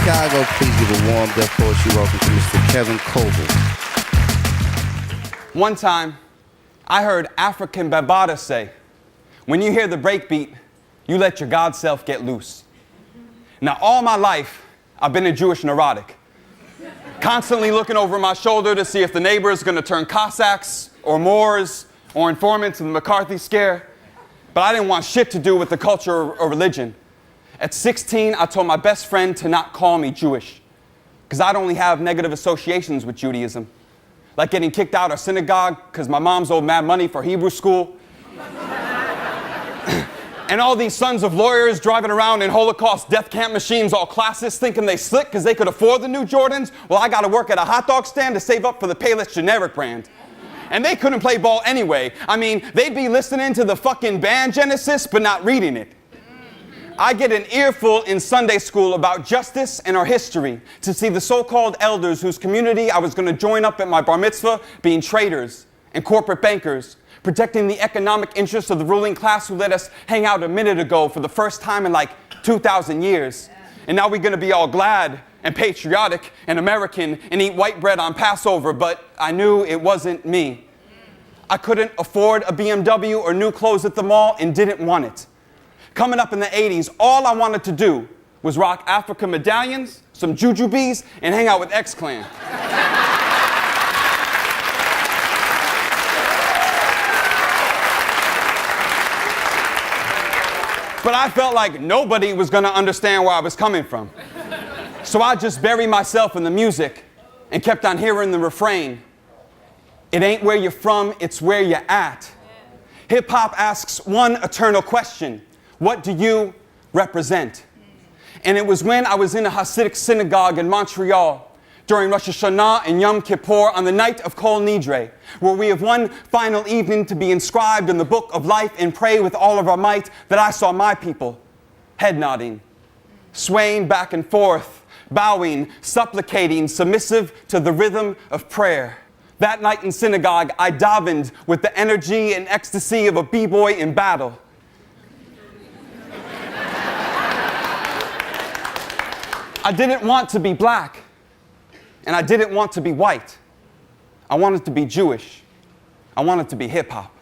Chicago, please give a warm deaf poetry welcome to Mr. Kevin Coval. One time, I heard African Bambaataa say, when you hear the breakbeat, you let your God self get loose. Now, all my life, I've been a Jewish neurotic, constantly looking over my shoulder to see if the neighbor is going to turn Cossacks or Moors or informants in the McCarthy scare. But I didn't want shit to do with the culture or religion. At 16, I told my best friend to not call me Jewish, because I'd only have negative associations with Judaism, like getting kicked out of synagogue because my mom's owed mad money for Hebrew school, and all these sons of lawyers driving around in Holocaust death camp machines, all classist, thinking they slick because they could afford the new Jordans. Well, I got to work at a hot dog stand to save up for the Payless generic brand. And they couldn't play ball anyway. I mean, they'd be listening to the fucking band Genesis, but not reading it. I get an earful in Sunday school about justice and our history to see the so-called elders whose community I was going to join up at my bar mitzvah being traders and corporate bankers, protecting the economic interests of the ruling class who let us hang out a minute ago for the first time in like 2,000 years. And now we're going to be all glad and patriotic and American and eat white bread on Passover, but I knew it wasn't me. I couldn't afford a BMW or new clothes at the mall and didn't want it. Coming up in the 80s, all I wanted to do was rock Africa medallions, some jujubes, and hang out with X-Clan. But I felt like nobody was going to understand where I was coming from. So I just buried myself in the music and kept on hearing the refrain. It ain't where you're from, it's where you're at. Hip-hop asks one eternal question. What do you represent? And it was when I was in a Hasidic synagogue in Montreal during Rosh Hashanah and Yom Kippur on the night of Kol Nidre, where we have one final evening to be inscribed in the book of life and pray with all of our might, that I saw my people head nodding, swaying back and forth, bowing, supplicating, submissive to the rhythm of prayer. That night in synagogue, I davened with the energy and ecstasy of a b-boy in battle. I didn't want to be black, and I didn't want to be white. I wanted to be Jewish. I wanted to be hip-hop.